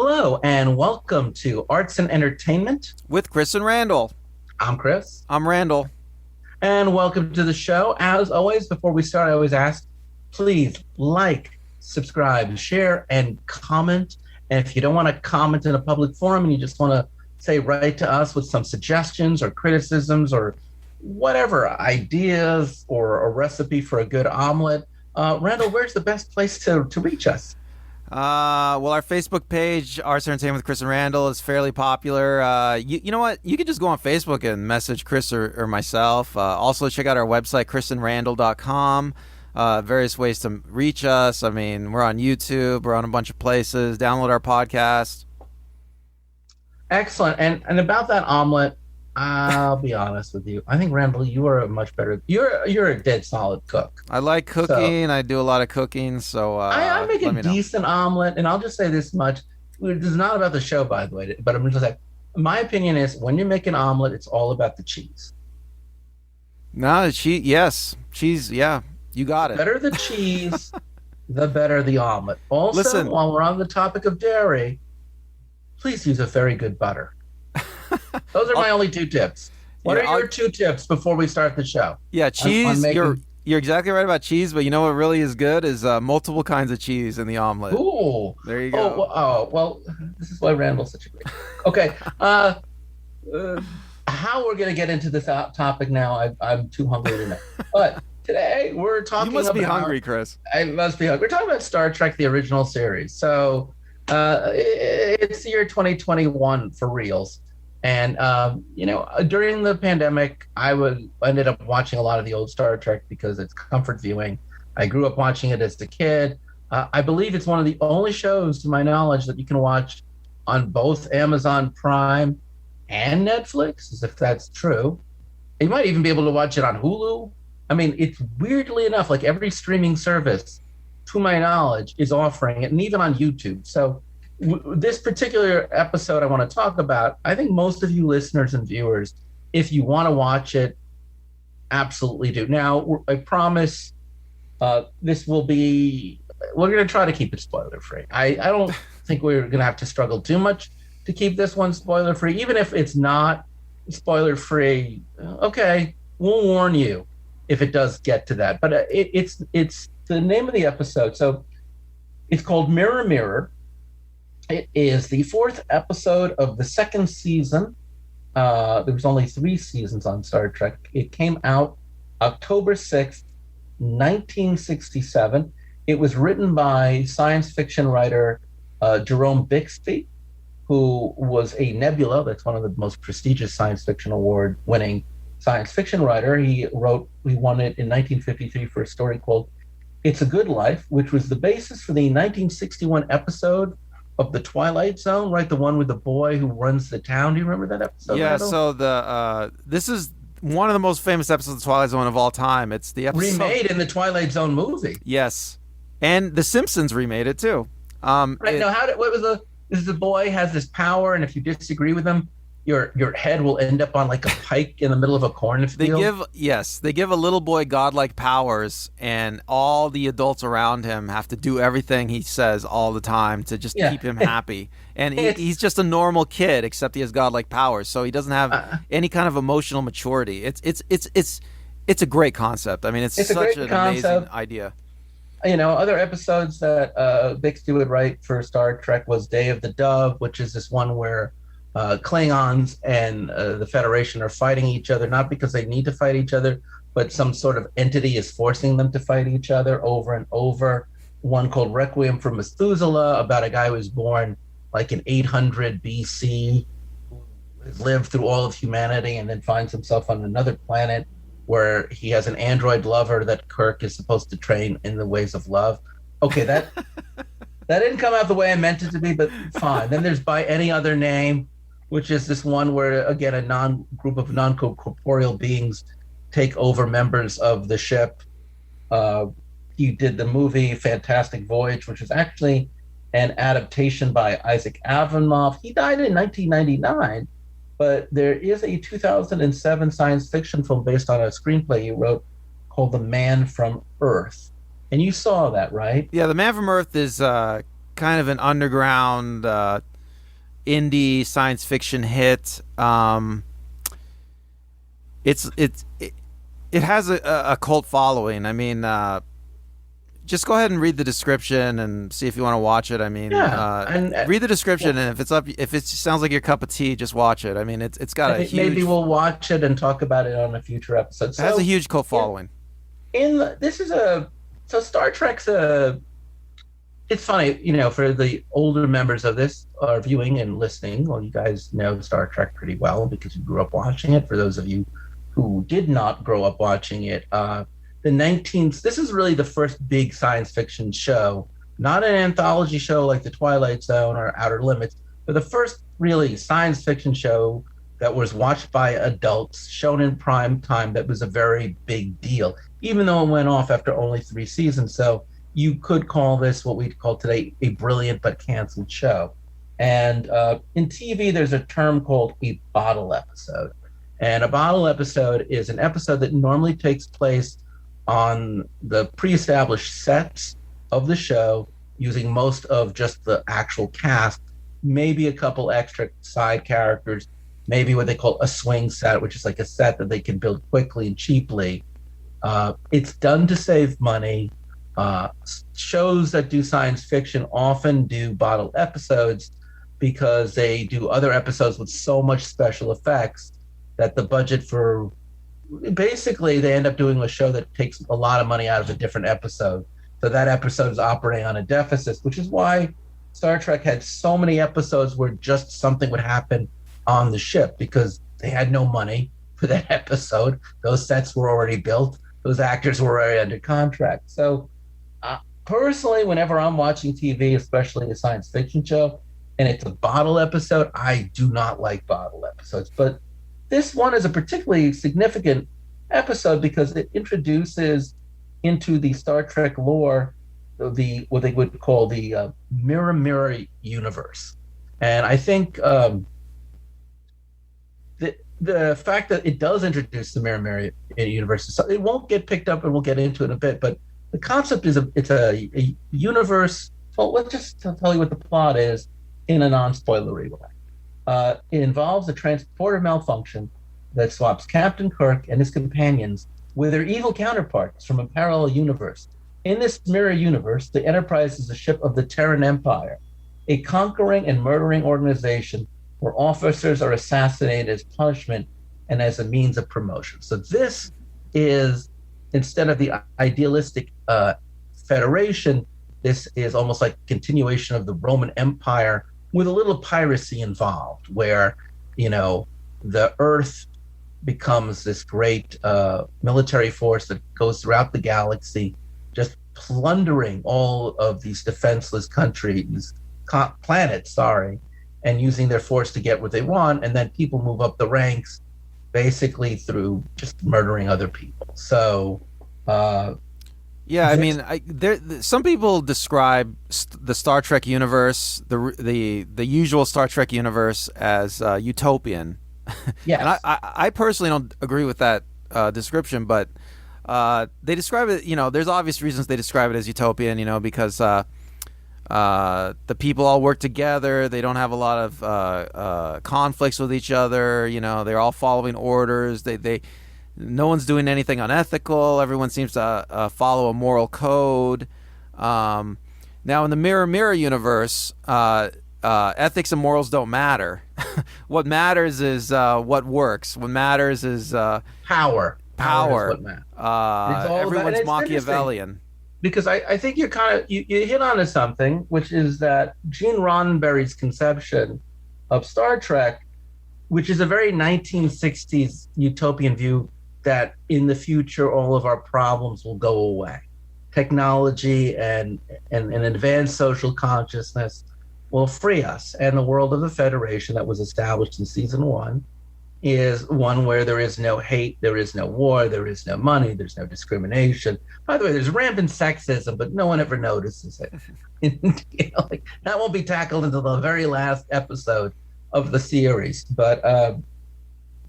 Hello and welcome to Arts and Entertainment. With Chris and Randall. I'm Chris. I'm Randall. And welcome to the show. As always, before we start, I always ask, please like, subscribe, share, and comment. And if you don't want to comment in a public forum and you just want to say write to us with some suggestions or criticisms or whatever ideas or a recipe for a good omelet, Randall, where's the best place to reach us? Well, our Facebook page, Arts and Entertainment with Chris and Randall, is fairly popular. You know what? You can just go on Facebook and message Chris or myself. Also, check out our website, chrisandrandall.com. Various ways to reach us. I mean, we're on YouTube. We're on a bunch of places. Download our podcast. Excellent. And about that omelet, I'll be honest with you. I think, Randall, you are a much better. You're a dead solid cook. I like cooking. I do a lot of cooking. So I make a decent omelet, and I'll just say this much. This is not about the show, by the way, but I'm just like, my opinion is when you make an omelet, it's all about the cheese. No, yes, cheese. Yeah, you got it. The better the cheese, the better the omelet. Also, Listen, while we're on the topic of dairy, please use a very good butter. Those are my only two tips. What are your two tips before we start the show? Yeah, cheese. You're exactly right about cheese, but you know what really is good is multiple kinds of cheese in the omelet. Ooh, there you go. Well, this is why Randall's such a great. Okay, how we're gonna get into this topic now? I'm too hungry to know. But today we're talking. You must be hungry, Chris. I must be hungry. We're talking about Star Trek: The Original Series. So it's the year 2021 for reals. And, during the pandemic, I ended up watching a lot of the old Star Trek because it's comfort viewing. I grew up watching it as a kid. I believe it's one of the only shows, to my knowledge, that you can watch on both Amazon Prime and Netflix, as if that's true. You might even be able to watch it on Hulu. I mean, it's weirdly enough, like every streaming service, to my knowledge, is offering it, and even on YouTube. So this particular episode I want to talk about, I think most of you listeners and viewers, if you want to watch it, absolutely do. Now, I promise this will be, we're going to try to keep it spoiler free. I don't think we're going to have to struggle too much to keep this one spoiler free. Even if it's not spoiler free, okay, we'll warn you if it does get to that. But it's the name of the episode. So it's called Mirror Mirror. It is the fourth episode of the second season. There was only 3 seasons on Star Trek. It came out October 6th, 1967. It was written by science fiction writer Jerome Bixby, who was a Nebula. That's one of the most prestigious science fiction award-winning science fiction writer. He won it in 1953 for a story called It's a Good Life, which was the basis for the 1961 episode of The Twilight Zone, right? The one with the boy who runs the town. Do you remember that episode? Yeah, Randall? So this is one of the most famous episodes of The Twilight Zone of all time. It's the episode remade in the Twilight Zone movie. Yes. And The Simpsons remade it too. Right, now this is the boy has this power, and if you disagree with him, your head will end up on like a pike in the middle of a cornfield. They give a little boy godlike powers, and all the adults around him have to do everything he says all the time to just keep him happy. And he's just a normal kid, except he has godlike powers, so he doesn't have any kind of emotional maturity. It's a great concept. I mean, it's such an amazing idea. Other episodes that Bixby would write for Star Trek was Day of the Dove, which is this one where Klingons and the Federation are fighting each other, not because they need to fight each other, but some sort of entity is forcing them to fight each other over and over. One called Requiem for Methuselah, about a guy who was born like in 800 BC, who lived through all of humanity and then finds himself on another planet where he has an android lover that Kirk is supposed to train in the ways of love. Okay, that didn't come out the way I meant it to be, but fine. Then there's By Any Other Name, which is this one where, again, a group of non-corporeal beings take over members of the ship. He did the movie Fantastic Voyage, which was actually an adaptation by Isaac Asimov. He died in 1999, but there is a 2007 science fiction film based on a screenplay he wrote called The Man from Earth. And you saw that, right? Yeah, The Man from Earth is kind of an underground indie science fiction hit. It has a cult following. I mean, just go ahead and read the description and see if you want to watch it. I mean, read the description, and if it sounds like your cup of tea, just watch it. I mean, it's got a huge. Maybe we'll watch it and talk about it on a future episode. It has a huge cult following. So Star Trek's it's funny, for the older members of this are viewing and listening. Well, you guys know Star Trek pretty well because you grew up watching it. For those of you who did not grow up watching it, this is really the first big science fiction show, not an anthology show like The Twilight Zone or Outer Limits, but the first really science fiction show that was watched by adults, shown in prime time, that was a very big deal, even though it went off after only 3 seasons. So you could call this what we'd call today a brilliant but canceled show. And in TV, there's a term called a bottle episode. And a bottle episode is an episode that normally takes place on the pre-established sets of the show, using most of just the actual cast, maybe a couple extra side characters, maybe what they call a swing set, which is like a set that they can build quickly and cheaply. It's done to save money. Shows that do science fiction often do bottle episodes because they do other episodes with so much special effects that the budget for basically they end up doing a show that takes a lot of money out of a different episode. So that episode is operating on a deficit, which is why Star Trek had so many episodes where just something would happen on the ship because they had no money for that episode. Those sets were already built. Those actors were already under contract. So personally, whenever I'm watching TV, especially a science fiction show, and it's a bottle episode, I do not like bottle episodes. But this one is a particularly significant episode because it introduces into the Star Trek lore what they would call the mirror universe. And I think the fact that it does introduce the mirror universe, so it won't get picked up, and we'll get into it in a bit, but the concept is it's a universe. Well, let's just tell you what the plot is in a non-spoilery way. It involves a transporter malfunction that swaps Captain Kirk and his companions with their evil counterparts from a parallel universe. In this mirror universe, the Enterprise is a ship of the Terran Empire, a conquering and murdering organization where officers are assassinated as punishment and as a means of promotion. So this is, instead of the idealistic Federation, this is almost like a continuation of the Roman Empire with a little piracy involved, where, the Earth becomes this great military force that goes throughout the galaxy, just plundering all of these defenseless countries, planets, and using their force to get what they want. And then people move up the ranks basically through just murdering other people. So, yeah, I mean, some people describe the Star Trek universe, the usual Star Trek universe, as utopian. Yes. And I personally don't agree with that description, but they describe it. There's obvious reasons they describe it as utopian. Because the people all work together. They don't have a lot of conflicts with each other. They're all following orders. No one's doing anything unethical. Everyone seems to follow a moral code. Now, in the mirror universe, ethics and morals don't matter. What matters is what works. What matters is power. Power. Is what matters. Everyone's Machiavellian. Because I think you hit onto something, which is that Gene Roddenberry's conception of Star Trek, which is a very 1960s utopian view that in the future all of our problems will go away. Technology and an advanced social consciousness will free us. And the world of the Federation that was established in season 1 is one where there is no hate, there is no war, there is no money, there's no discrimination. By the way, there's rampant sexism, but no one ever notices it. That won't be tackled until the very last episode of the series. But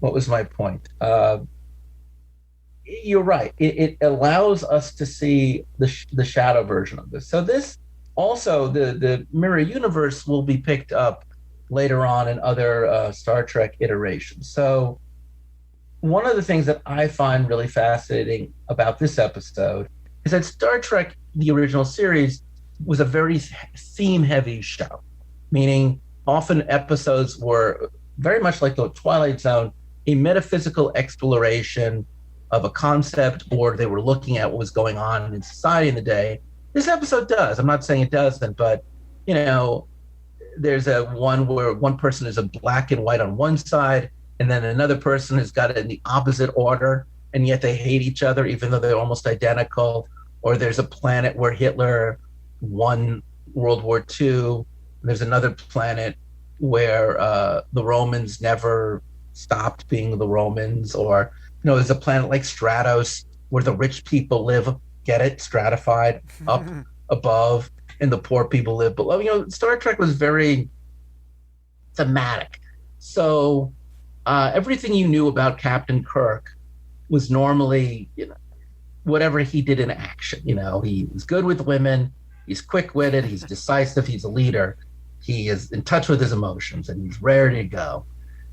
what was my point? You're right. It allows us to see the shadow version of this. So this also, the mirror universe will be picked up later on in other Star Trek iterations. So one of the things that I find really fascinating about this episode is that Star Trek, the original series, was a very theme heavy show, meaning often episodes were very much like the Twilight Zone, a metaphysical exploration of a concept, or they were looking at what was going on in society in the day. This episode does. I'm not saying it doesn't, but you know, there's a one where one person is a black and white on one side, and then another person has got it in the opposite order, and yet they hate each other even though they're almost identical. Or there's a planet where Hitler won World War II. There's another planet where the Romans never stopped being the Romans. Or there's a planet like Stratos where the rich people live, get it, stratified up above, and the poor people live below. Star Trek was very thematic. So everything you knew about Captain Kirk was normally, whatever he did in action. He was good with women, he's quick-witted, he's decisive, he's a leader, he is in touch with his emotions, and he's ready to go.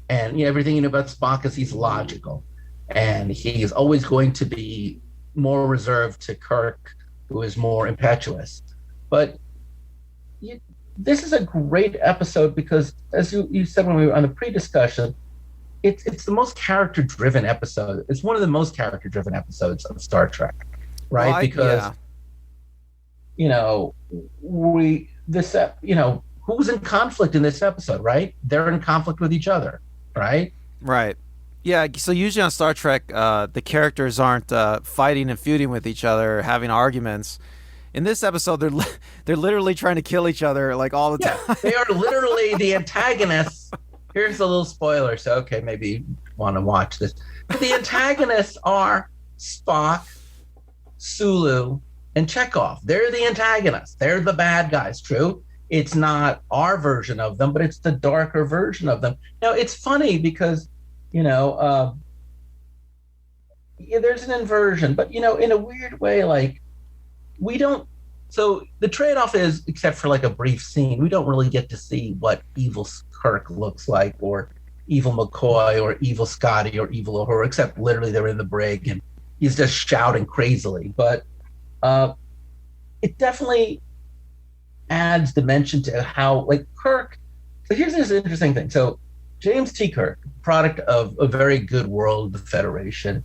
And everything you know about Spock is he's logical, and he is always going to be more reserved to Kirk, who is more impetuous. But this is a great episode because, as you said when we were on the pre-discussion, it's the most character-driven episode. It's one of the most character-driven episodes of Star Trek, right? Well, who's in conflict in this episode, right? They're in conflict with each other, right? Right. Yeah, so usually on Star Trek, the characters aren't fighting and feuding with each other, having arguments. In this episode, they're literally trying to kill each other like all the time. They are literally the antagonists. Here's a little spoiler, so okay, maybe you want to watch this. But the antagonists are Spock, Sulu, and Chekhov. They're the antagonists. They're the bad guys, true? It's not our version of them, but it's the darker version of them. Now, it's funny because, there's an inversion, but, in a weird way, like, we don't. So the trade-off is, except for like a brief scene, we don't really get to see what evil Kirk looks like, or evil McCoy, or evil Scotty, or evil Uhura, except literally they're in the brig and he's just shouting crazily. But it definitely adds dimension to how, like, Kirk. So here's this interesting thing. So James T. Kirk, product of a very good world, the Federation,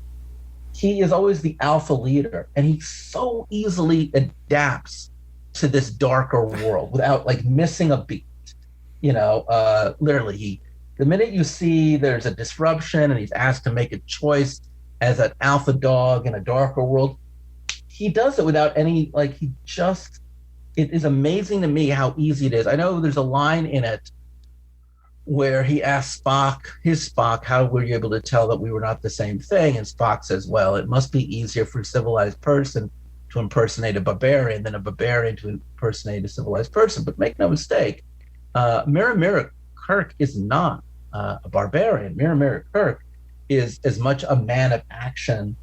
he is always the alpha leader, and he so easily adapts to this darker world without like missing a beat. Literally, the minute you see there's a disruption and he's asked to make a choice as an alpha dog in a darker world, he does it without any, like, it is amazing to me how easy it is. I know there's a line in it where he asks Spock, how were you able to tell that we were not the same thing? And Spock says, well, it must be easier for a civilized person to impersonate a barbarian than a barbarian to impersonate a civilized person. But make no mistake, Mirror Mirror Kirk is not a barbarian. Mirror Mirror Kirk is as much a man of action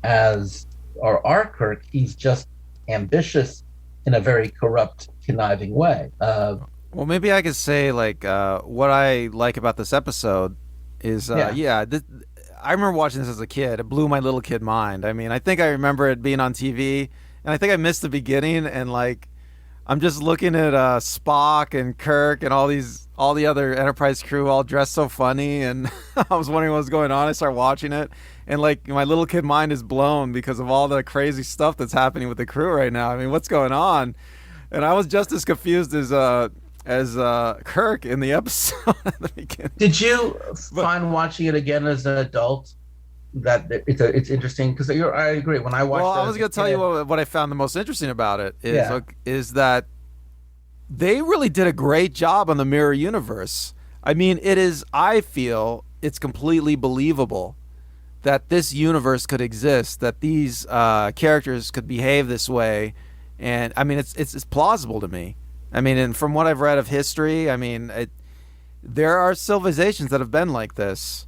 as our Kirk. He's just ambitious in a very corrupt, conniving way. Well, maybe I could say, like, what I like about this episode is, I remember watching this as a kid. It blew my little kid mind. I mean, I think I remember it being on TV, and I think I missed the beginning, and, like, I'm just looking at Spock and Kirk and all the other Enterprise crew all dressed so funny, and I was wondering what was going on. I started watching it, and, like, my little kid mind is blown because of all the crazy stuff that's happening with the crew right now. I mean, what's going on? And I was just as confused as Kirk in the episode at the beginning. Did you find watching it again as an adult that it's interesting? Because I agree. When I watched it, I was going to tell you what I found the most interesting about it is that they really did a great job on the mirror universe. I mean, I feel it's completely believable that this universe could exist, that these characters could behave this way, and I mean, it's plausible to me. I mean, and from what I've read of history, I mean, there are civilizations that have been like this,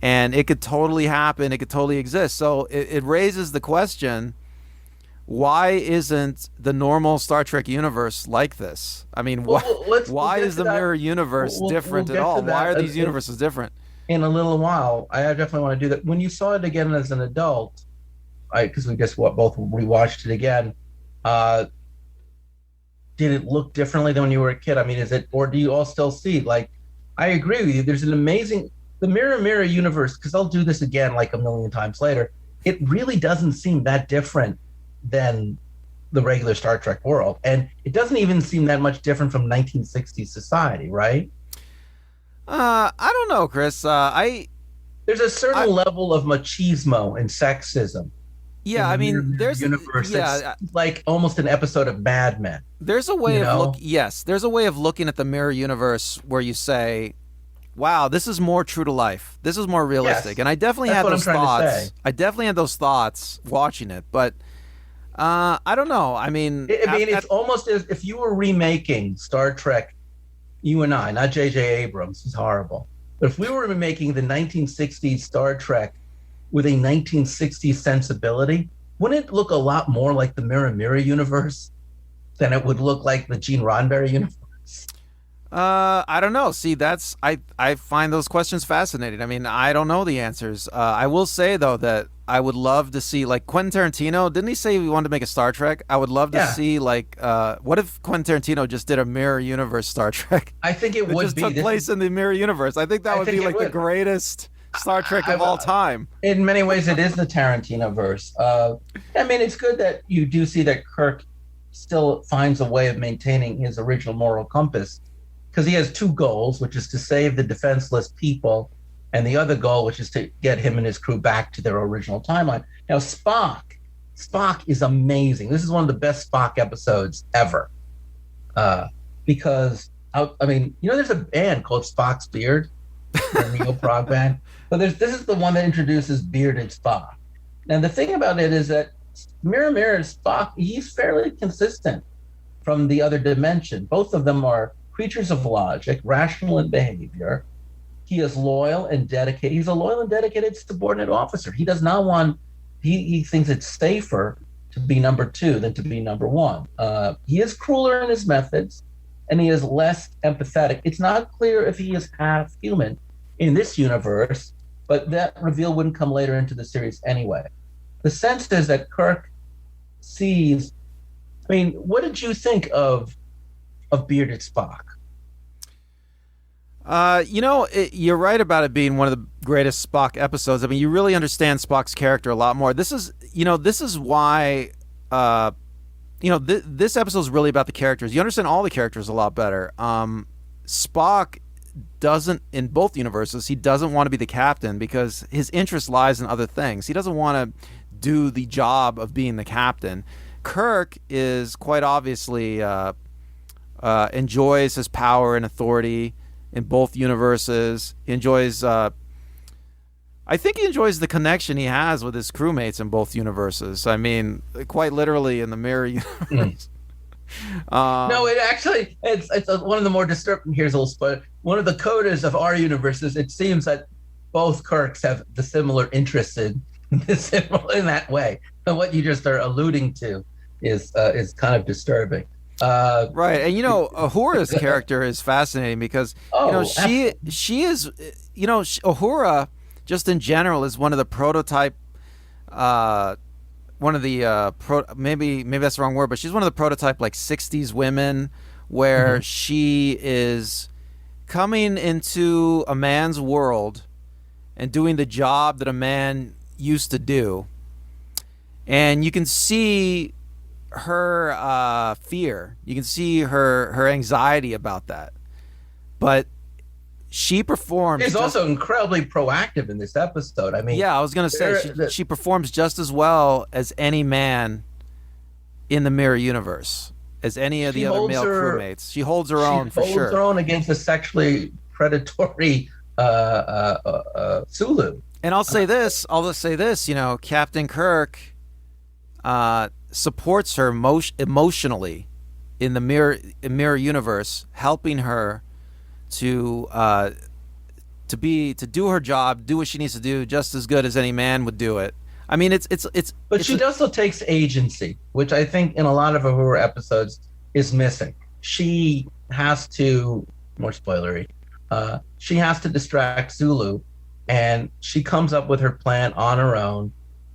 and it could totally happen. It could totally exist. So it raises the question, why isn't the normal Star Trek universe like this? I mean, why is the mirror universe different at all? Why are these universes different? In a little while, I definitely want to do that. When you saw it again as an adult, because we just both rewatched it again, did it look differently than when you were a kid? I mean, is it, or do you all still see? Like, I agree with you. There's an amazing, the mirror universe, because I'll do this again like a million times later. It really doesn't seem that different than the regular Star Trek world. And it doesn't even seem that much different from 1960s society, right? I don't know, Chris. There's a certain level of machismo and sexism. Yeah, I mean, there's universe. Yeah, it's like almost an episode of Mad Men. There's a way there's a way of looking at the mirror universe where you say, wow, this is more true to life. This is more realistic. Yes, and I definitely had those thoughts. I definitely had those thoughts watching it, but I don't know. I mean, it's almost as if you were remaking Star Trek, you and I, not J.J. Abrams, he's horrible. But if we were remaking the 1960s Star Trek with a 1960s sensibility, wouldn't it look a lot more like the Mirror universe than it would look like the Gene Roddenberry universe? I don't know. See, I find those questions fascinating. I mean, I don't know the answers. I will say though that I would love to see, like, Quentin Tarantino. Didn't he say he wanted to make a Star Trek? I would love to see, like, what if Quentin Tarantino just did a mirror universe Star Trek? I think it would just took place in the mirror universe. I think that would be like the greatest Star Trek of all time. In many ways, it is the Tarantino verse. I mean, it's good that you do see that Kirk still finds a way of maintaining his original moral compass, because he has two goals, which is to save the defenseless people, and the other goal, which is to get him and his crew back to their original timeline. Now, Spock is amazing. This is one of the best Spock episodes ever, because I mean, there's a band called Spock's Beard, a neo prog band. But this is the one that introduces bearded Spock. And the thing about it is that Mirror Spock, he's fairly consistent from the other dimension. Both of them are creatures of logic, rational in behavior. He is loyal and dedicated. He's a loyal and dedicated subordinate officer. He does not want, he thinks it's safer to be number two than to be number one. He is crueler in his methods, and he is less empathetic. It's not clear if he is half human in this universe, but that reveal wouldn't come later into the series anyway. The sense is that Kirk sees, I mean, what did you think of bearded Spock? You're right about it being one of the greatest Spock episodes. I mean, you really understand Spock's character a lot more. This is why, this episode is really about the characters. You understand all the characters a lot better. Spock doesn't, in both universes, he doesn't want to be the captain because his interest lies in other things. He doesn't want to do the job of being the captain. Kirk is quite obviously enjoys his power and authority in both universes. He enjoys, I think he enjoys the connection he has with his crewmates in both universes. I mean, quite literally in the mirror universe. No, it's one of the more disturbing. Here's a little spoiler. One of the coders of our universes, it seems that both Kirks have the similar interests in that way. And what you just are alluding to is kind of disturbing. Right, and Uhura's character is fascinating because she is Uhura just in general is one of the prototype. Maybe that's the wrong word, but she's one of the prototype like 60s women where she is coming into a man's world and doing the job that a man used to do. And you can see her fear. You can see her anxiety about that. But she performs. She's also incredibly proactive in this episode. I mean, yeah, I was going to say she performs just as well as any man in the mirror universe, as any of the other male crewmates. She holds her own for sure. She holds her own against a sexually predatory Sulu. And I'll say this, Captain Kirk supports her emotionally in the mirror universe, helping her to do her job, do what she needs to do, just as good as any man would do it. I mean, it's But it's she a, also takes agency, which I think in a lot of her episodes is missing. She has to, more spoilery, she has to distract Zulu, and she comes up with her plan on her own.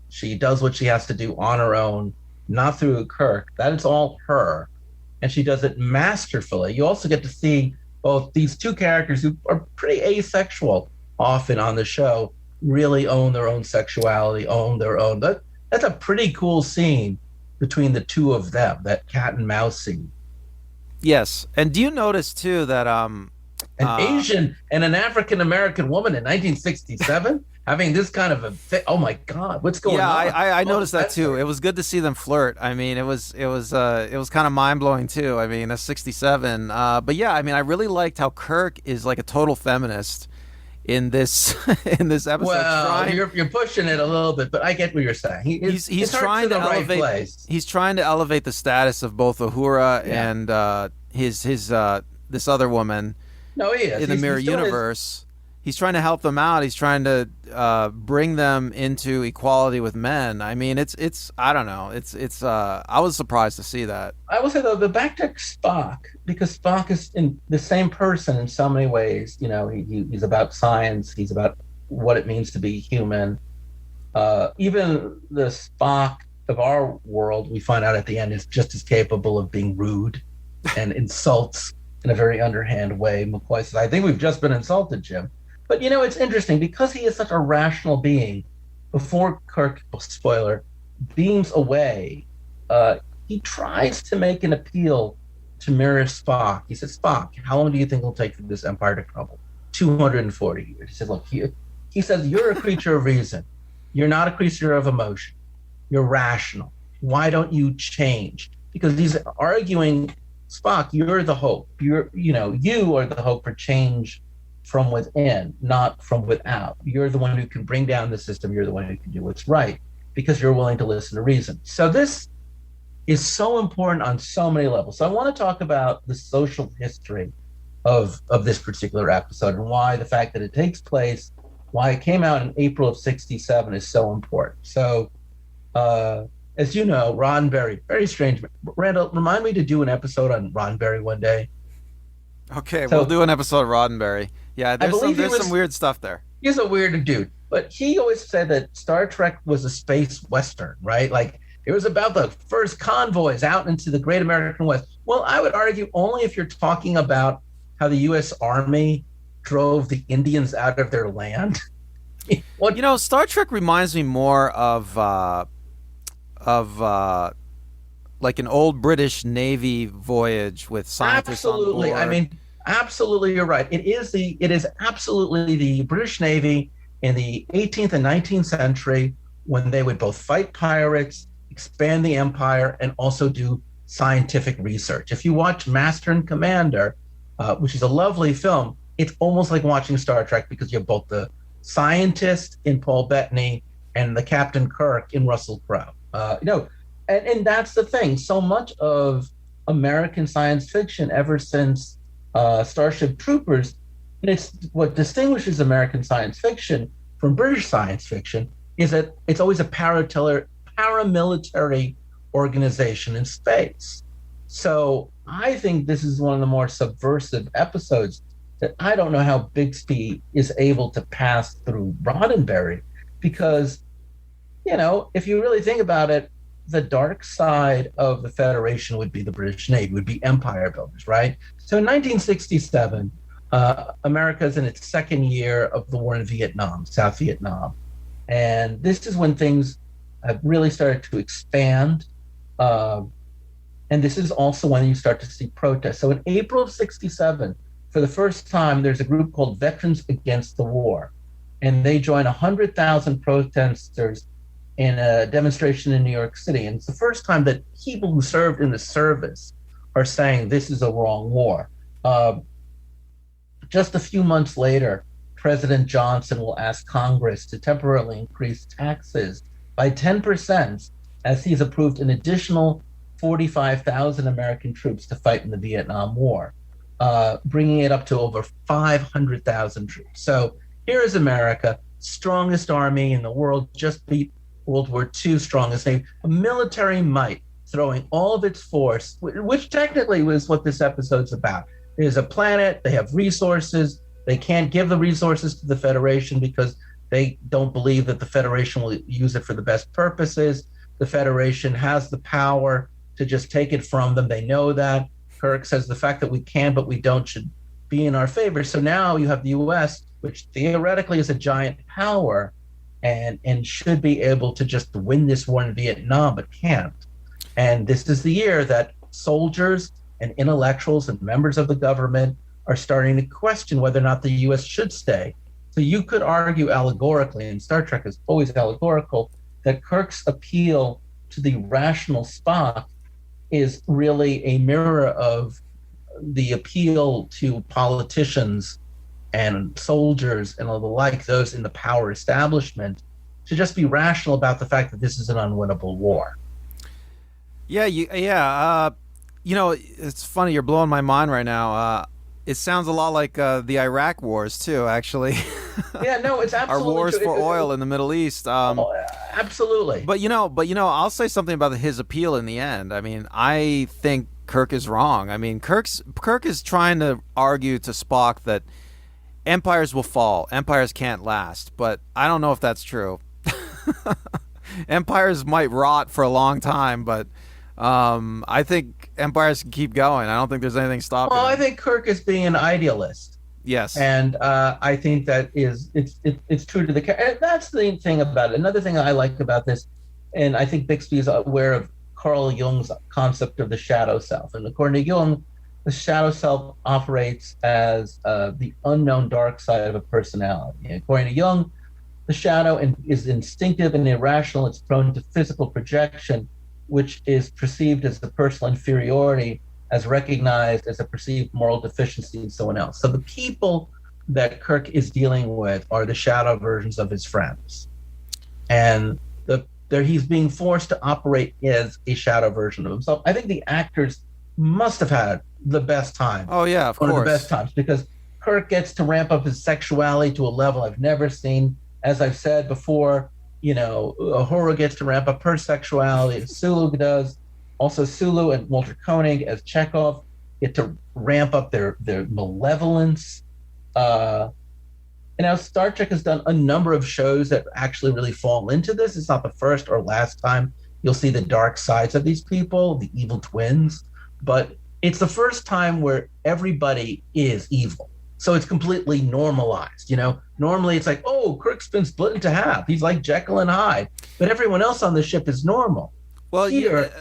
She does what she has to do on her own, not through Kirk. That is all her, and she does it masterfully. You also get to see both these two characters who are pretty asexual often on the show really own their own sexuality, own their own. That's a pretty cool scene between the two of them, that cat and mouse scene. yes. And do you notice too that An uh Asian and an African American woman in 1967 having this kind of oh my God, what's going yeah, on? I Oh, noticed that that's too. It was good to see them flirt. I mean, it was kind of mind blowing too. I mean, a 67. But yeah, I mean, I really liked how Kirk is like a total feminist in this in this episode. well, Trying you're pushing it a little bit, but I get what you're saying. he's His heart's trying in to the right elevate place. he's trying to elevate the status of both Uhura Yeah. and his this other woman No, he is. in the mirror He's doing his, universe. He's trying to help them out. He's trying to bring them into equality with men. I mean, it's I don't know. It's I was surprised to see that. I will say though, the back to Spock, because Spock is in the same person in so many ways. You know, he's about science. He's about what it means to be human. Even the Spock of our world, we find out at the end, is just as capable of being rude and insults in a very underhand way. McCoy says, "I think we've just been insulted, Jim." But you know, it's interesting because he is such a rational being. Before Kirk, spoiler, beams away, he tries to make an appeal to mirror Spock. He says, "Spock, how long do you think it'll take for this empire to crumble?" 240 years. He said, "Look, he says, you're a creature of reason. You're not a creature of emotion. You're rational. Why don't you change?" Because he's arguing, Spock, you're the hope. You are the hope for change from within, not from without. You're the one who can bring down the system. You're the one who can do what's right because you're willing to listen to reason. So this is so important on so many levels. So I want to talk about the social history of this particular episode and why the fact that it takes place, why it came out in April of '67 is so important. So as you know, Roddenberry, very strange. Randall, remind me to do an episode on Roddenberry one day. Okay, So we'll do an episode of Roddenberry. Yeah, there's was some weird stuff there. he's a weird dude, but he always said that Star Trek was a space western, right? Like it was about the first convoys out into the great American West. Well, I would argue only if you're talking about how the U.S. Army drove the Indians out of their land. What? You know, Star Trek reminds me more of like an old British Navy voyage with scientists Absolutely. on I board. mean, absolutely, you're right. It is absolutely the British Navy in the 18th and 19th century when they would both fight pirates, expand the empire, and also do scientific research. If you watch Master and Commander, which is a lovely film, it's almost like watching Star Trek because you have both the scientist in Paul Bettany and the Captain Kirk in Russell Crowe. And that's the thing. So much of American science fiction, ever since Starship Troopers, and it's what distinguishes American science fiction from British science fiction is that it's always a paramilitary organization in space. So I think this is one of the more subversive episodes that I don't know how Bixby is able to pass through Roddenberry because, if you really think about it, the dark side of the Federation would be the British Navy, would be empire builders, right? So in 1967, America's in its second year of the war in Vietnam, South Vietnam. And this is when things have really started to expand. And this is also when you start to see protests. So in April of '67, for the first time, there's a group called Veterans Against the War. And they join 100,000 protesters in a demonstration in New York City. And it's the first time that people who served in the service are saying this is a wrong war. Just a few months later, President Johnson will ask Congress to temporarily increase taxes by 10% as he's approved an additional 45,000 American troops to fight in the Vietnam War, bringing it up to over 500,000 troops. So here is America, strongest army in the world, just beat World War II strong as a military might, throwing all of its force, which technically was what this episode's about. There's a planet, they have resources, they can't give the resources to the Federation because they don't believe that the Federation will use it for the best purposes. The Federation has the power to just take it from them. They know that. Kirk says the fact that we can but we don't should be in our favor. So now you have the U.S., which theoretically is a giant power and should be able to just win this war in Vietnam, but can't. And this is the year that soldiers and intellectuals and members of the government are starting to question whether or not the U.S. should stay. So you could argue allegorically, and Star Trek is always allegorical, that Kirk's appeal to the rational Spock is really a mirror of the appeal to politicians and soldiers and all the like, those in the power establishment, to just be rational about the fact that this is an unwinnable war. It's funny. You're blowing my mind right now. It sounds a lot like the Iraq wars too, actually. Yeah, no, it's absolutely our wars true. for oil in the Middle East. Absolutely. But I'll say something about his appeal in the end. I mean, I think Kirk is wrong. I mean, Kirk is trying to argue to Spock that empires will fall, empires can't last. But I don't know if that's true. Empires might rot for a long time, but I think empires can keep going. I don't think there's anything stopping them. I think Kirk is being an idealist. Yes, and I think that it's true to the character. That's the thing about it. Another thing I like about this, and I think Bixby is aware of Carl Jung's concept of the shadow self. And according to Jung, the shadow self operates as the unknown dark side of a personality. And according to Jung, the shadow is instinctive and irrational. It's prone to physical projection, which is perceived as the personal inferiority, as recognized as a perceived moral deficiency in someone else. So the people that Kirk is dealing with are the shadow versions of his friends. And he's being forced to operate as a shadow version of himself. I think the actors must have had the best time. Oh, yeah, of course. One of the best times, because Kirk gets to ramp up his sexuality to a level I've never seen. As I've said before, Uhura gets to ramp up her sexuality, Sulu does. Also, Sulu and Walter Koenig as Chekhov get to ramp up their malevolence. Star Trek has done a number of shows that actually really fall into this. It's not the first or last time you'll see the dark sides of these people, the evil twins, but it's the first time where everybody is evil. So it's completely normalized. Normally it's like, oh, Kirk's been split into half. He's like Jekyll and Hyde, but everyone else on the ship is normal. Well, here,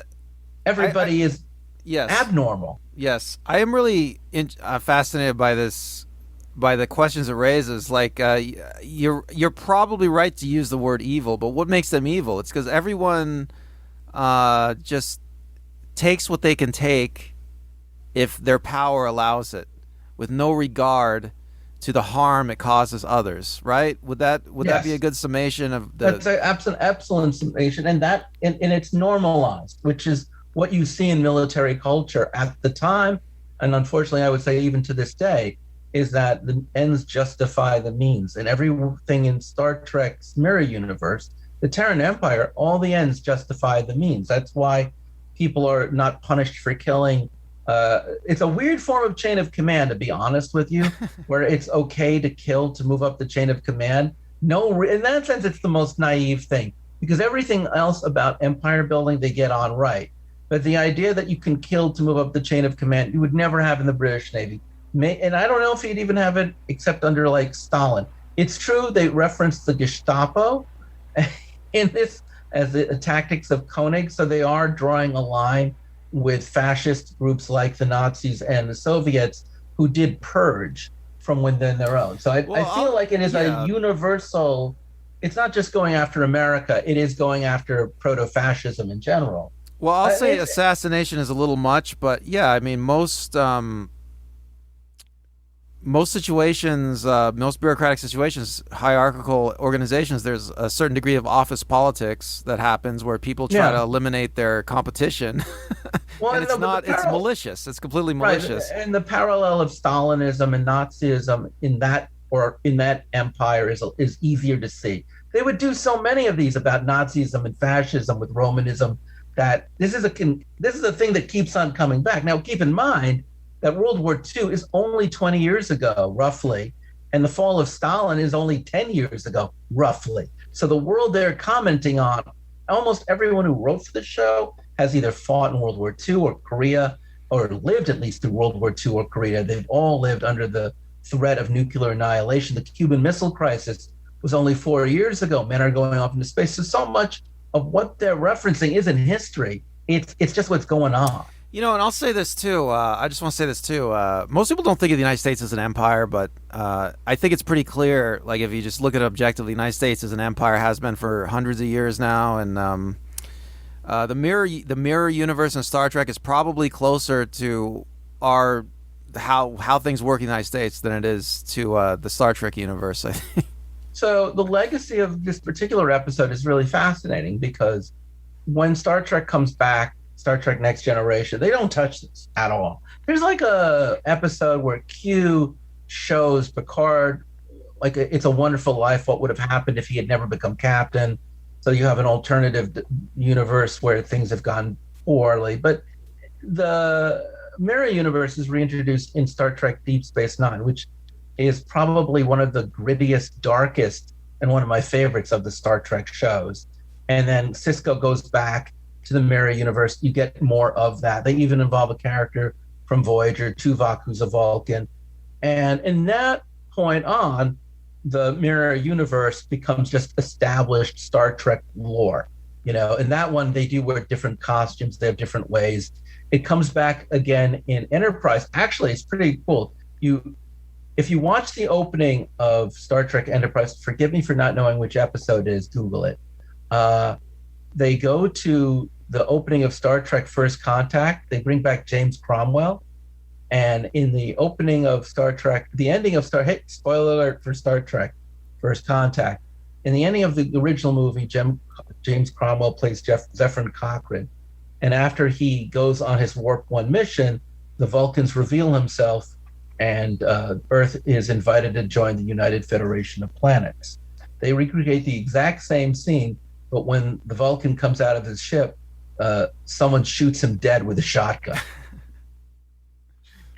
everybody is abnormal. Yes, I am really fascinated by this, by the questions it raises. Like, you're probably right to use the word evil, but what makes them evil? It's because everyone just takes what they can take if their power allows it, with no regard to the harm it causes others. Right? Would that be a good summation of the? That's an excellent summation, and it's normalized, which is what you see in military culture at the time, and unfortunately, I would say even to this day, is that the ends justify the means. And everything in Star Trek's mirror universe, the Terran Empire, all the ends justify the means. That's why people are not punished for killing. It's a weird form of chain of command, to be honest with you, where it's okay to kill to move up the chain of command. No, in that sense, it's the most naive thing, because everything else about empire building, they get on right. But the idea that you can kill to move up the chain of command, you would never have in the British Navy. And I don't know if you'd even have it except under like Stalin. It's true they referenced the Gestapo in this as the tactics of Koenig, so they are drawing a line with fascist groups like the Nazis and the Soviets who did purge from within their own. So I feel like it is a universal, it's not just going after America, it is going after proto-fascism in general. Well, I'll say assassination is a little much, but yeah, I mean, most situations, most bureaucratic situations, hierarchical organizations, there's a certain degree of office politics that happens where people try to eliminate their competition. Well, and it's malicious. It's completely malicious. Right. And the parallel of Stalinism and Nazism in that or in that empire is easier to see. They would do so many of these about Nazism and fascism with Romanism that this is a thing that keeps on coming back. Now, keep in mind that World War II is only 20 years ago, roughly, and the fall of Stalin is only 10 years ago, roughly. So the world they're commenting on, almost everyone who wrote for the show has either fought in World War II or Korea, or lived at least through World War II or Korea. They've all lived under the threat of nuclear annihilation. The Cuban Missile Crisis was only 4 years ago. Men are going off into space. So much of what they're referencing isn't history. It's just what's going on. You know, and I'll say this too. I just want to say this too. Most people don't think of the United States as an empire, but I think it's pretty clear. Like if you just look at it objectively, the United States as an empire has been for hundreds of years now, and the mirror universe in Star Trek is probably closer to how things work in the United States than it is to the Star Trek universe, I think. So the legacy of this particular episode is really fascinating because when Star Trek comes back, Star Trek Next Generation, they don't touch this at all. There's like a episode where Q shows Picard, like It's a Wonderful Life, what would have happened if he had never become captain. So you have an alternative universe where things have gone poorly. But the mirror universe is reintroduced in Star Trek Deep Space Nine, which is probably one of the grittiest, darkest, and one of my favorites of the Star Trek shows. And then Sisko goes back to the mirror universe. You get more of that. They even involve a character from Voyager, Tuvok, who's a Vulcan. And in that point on, the mirror universe becomes just established Star Trek lore. You know, in that one, they do wear different costumes. They have different ways. It comes back again in Enterprise. Actually, it's pretty cool. If you watch the opening of Star Trek Enterprise, forgive me for not knowing which episode it is, Google it. They go to the opening of Star Trek First Contact. They bring back James Cromwell. And in the opening of Star Trek, the ending of spoiler alert for Star Trek First Contact. In the ending of the original movie, James Cromwell plays Zephyrin Cochrane. And after he goes on his Warp 1 mission, the Vulcans reveal himself, and Earth is invited to join the United Federation of Planets. They recreate the exact same scene, but when the Vulcan comes out of his ship, someone shoots him dead with a shotgun.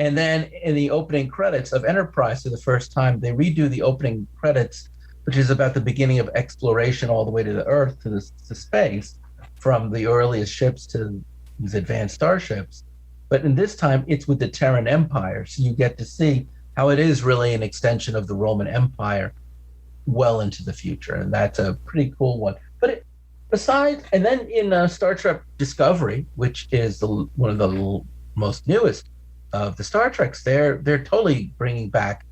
And then in the opening credits of Enterprise, for the first time, they redo the opening credits, which is about the beginning of exploration all the way to the Earth, to space, from the earliest ships to these advanced starships. But in this time, it's with the Terran Empire. So you get to see how it is really an extension of the Roman Empire well into the future. And that's a pretty cool one. But and then in Star Trek Discovery, which is one of the most newest of the Star Treks, they're totally bringing back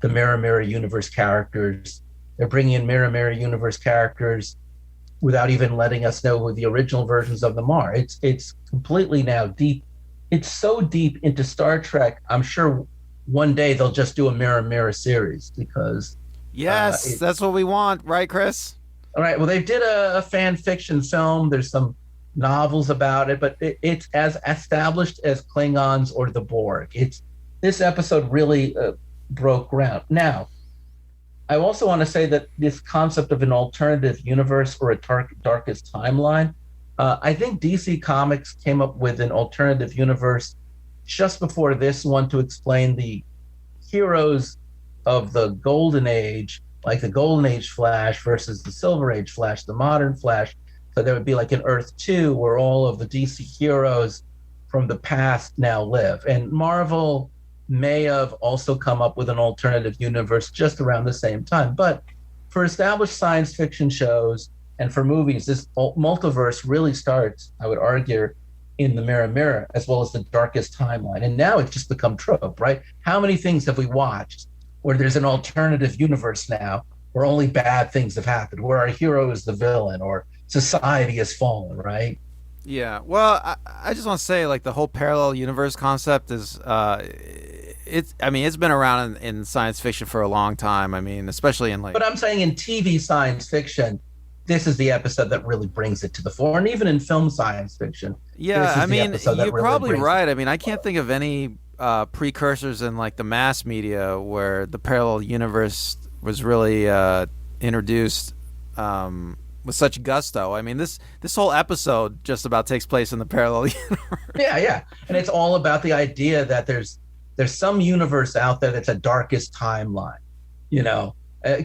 the Mirror Universe characters. They're bringing in Mirror Universe characters without even letting us know who the original versions of them are. It's completely now deep. It's so deep into Star Trek. I'm sure one day they'll just do a Mirror series because yes, that's what we want, right, Chris? All right. Well, they did a fan fiction film. There's some novels about it, but it's as established as Klingons or the Borg. This episode really broke ground. Now, I also want to say that this concept of an alternative universe or a darkest timeline, I think DC Comics came up with an alternative universe just before this one to explain the heroes of the Golden Age, like the Golden Age Flash versus the Silver Age Flash, the modern Flash. So there would be like an Earth 2 where all of the DC heroes from the past now live. And Marvel may have also come up with an alternative universe just around the same time. But for established science fiction shows and for movies, this multiverse really starts, I would argue, in the Mirror, as well as the darkest timeline. And now it's just become trope, right? How many things have we watched where there's an alternative universe now where only bad things have happened, where our hero is the villain or society has fallen, right? Yeah. Well, I just want to say, like, the whole parallel universe concept is, it's been around in science fiction for a long time. I mean, especially in like. But I'm saying in TV science fiction, this is the episode that really brings it to the fore, and even in film science fiction. Yeah, I mean, you're probably right. I mean, I can't think of any precursors in like the mass media where the parallel universe was really introduced with such gusto. I mean, this whole episode just about takes place in the parallel universe. Yeah, and it's all about the idea that there's some universe out there that's a darkest timeline. You know,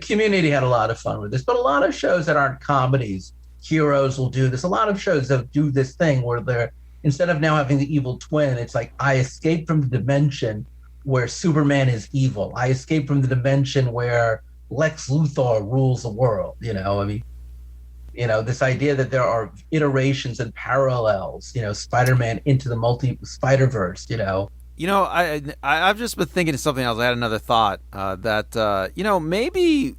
Community had a lot of fun with this, but a lot of shows that aren't comedies, Heroes will do this. A lot of shows that do this thing where they're, instead of now having the evil twin, it's like, I escaped from the dimension where Superman is evil. I escaped from the dimension where Lex Luthor rules the world. You know, I mean, you know, this idea that there are iterations and parallels, you know, Spider-Man into the Spider-Verse, you know. You know, I've just been thinking of something else. I had another thought that, you know, maybe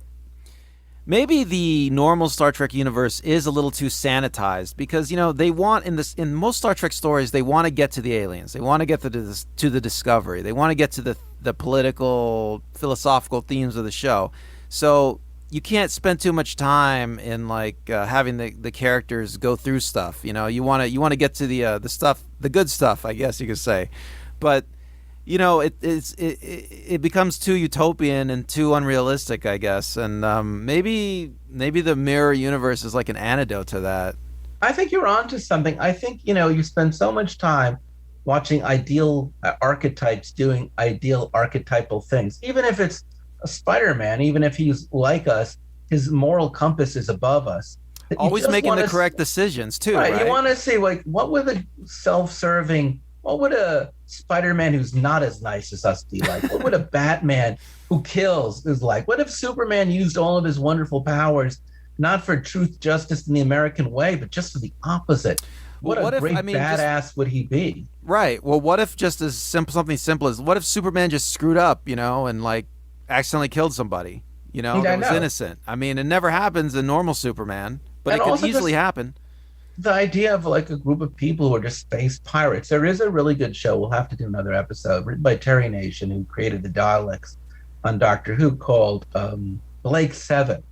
the normal Star Trek universe is a little too sanitized because, you know, they want in most Star Trek stories, they want to get to the aliens. They want to get to the discovery. They want to get to the political, philosophical themes of the show. So you can't spend too much time in like having the characters go through stuff. You know, you want to get to the stuff, the good stuff, I guess you could say. But you know, it becomes too utopian and too unrealistic, I guess. And maybe the mirror universe is like an antidote to that. I think you're onto something. I think, you know, you spend so much time watching ideal archetypes doing ideal archetypal things. Even if it's a Spider-Man, even if he's like us, his moral compass is above us. Always making the correct decisions too, right? You want to see, like, what would a self-serving, what would a Spider-Man who's not as nice as us be like? What would a Batman who kills is like? What if Superman used all of his wonderful powers not for truth, justice, in the American way, but just for the opposite? What a great badass would he be? Right. Well, what if just as something simple as, what if Superman just screwed up, you know, and like accidentally killed somebody, you know, that was innocent? I mean, it never happens in normal Superman, but it could easily happen. The idea of like a group of people who are just space pirates. There is a really good show, we'll have to do another episode, written by Terry Nation, who created the Daleks on Doctor Who, called Blake 7.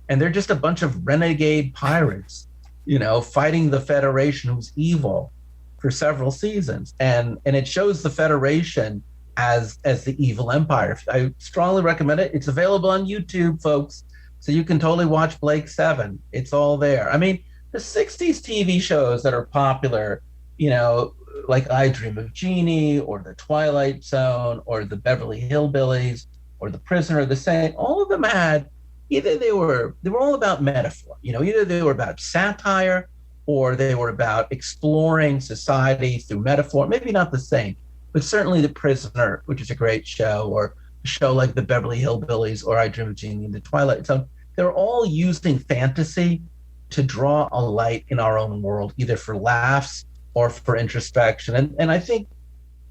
And they're just a bunch of renegade pirates, you know, fighting the Federation, who's evil, for several seasons. And it shows the Federation as the evil empire. I strongly recommend it. It's available on YouTube, folks, so you can totally watch Blake 7. It's all there. I mean, the 60s TV shows that are popular, you know, like I Dream of Jeannie or The Twilight Zone or The Beverly Hillbillies or The Prisoner of the Saint, all of them had, either they were all about metaphor, you know, either they were about satire or they were about exploring society through metaphor. Maybe not the same, but certainly The Prisoner, which is a great show, or a show like The Beverly Hillbillies or I Dream of Jeannie and The Twilight Zone. They're all using fantasy to draw a light in our own world, either for laughs or for introspection. And I think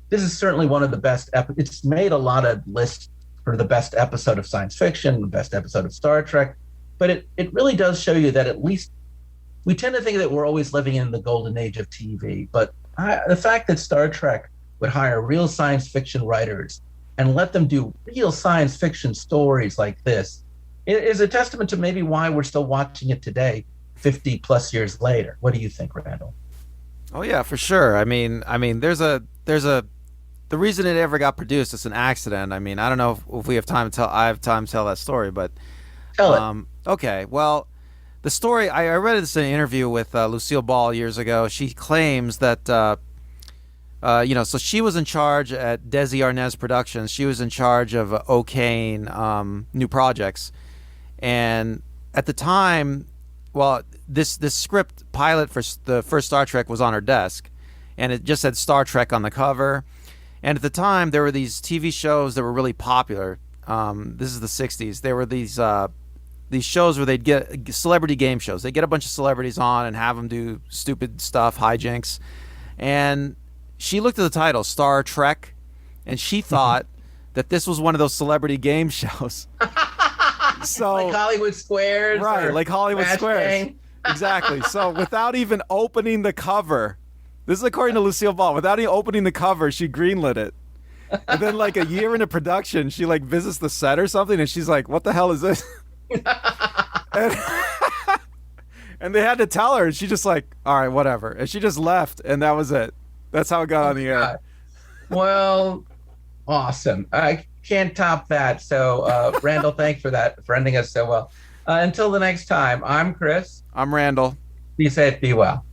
this is certainly one of the best. It's made a lot of lists for the best episode of science fiction, the best episode of Star Trek. But it really does show you that at least we tend to think that we're always living in the golden age of TV. But the fact that Star Trek would hire real science fiction writers and let them do real science fiction stories like this is a testament to maybe why we're still watching it today, 50 plus years later. What do you think, Randall? Oh yeah, for sure. I mean, the reason it ever got produced is an accident. I mean, I don't know if we have time to tell. I have time to tell that story, but tell it. Okay. Well, the story, I read this in an interview with Lucille Ball years ago. She claims that you know, so she was in charge at Desi Arnaz Productions. She was in charge of O'Kane new projects, and at the time, well, this script pilot for the first Star Trek was on her desk, and it just said Star Trek on the cover. And at the time, there were these TV shows that were really popular. This is the 60s. There were these shows where they'd get celebrity game shows. They'd get a bunch of celebrities on and have them do stupid stuff, hijinks. And she looked at the title, Star Trek, and she thought that this was one of those celebrity game shows. So, like Hollywood Squares, right? Like Hollywood Squares, Gang. Exactly. So without even opening the cover, this is according to Lucille Ball, without even opening the cover, she greenlit it. And then like a year into production, she like visits the set or something, and she's like, "What the hell is this?" and they had to tell her, and she just like, "All right, whatever," and she just left, and that was it. That's how it got on the air. Well, Awesome. I can't top that. So, Randall, thanks for that, for ending us so well. Until the next time, I'm Chris. I'm Randall. Be safe, be well.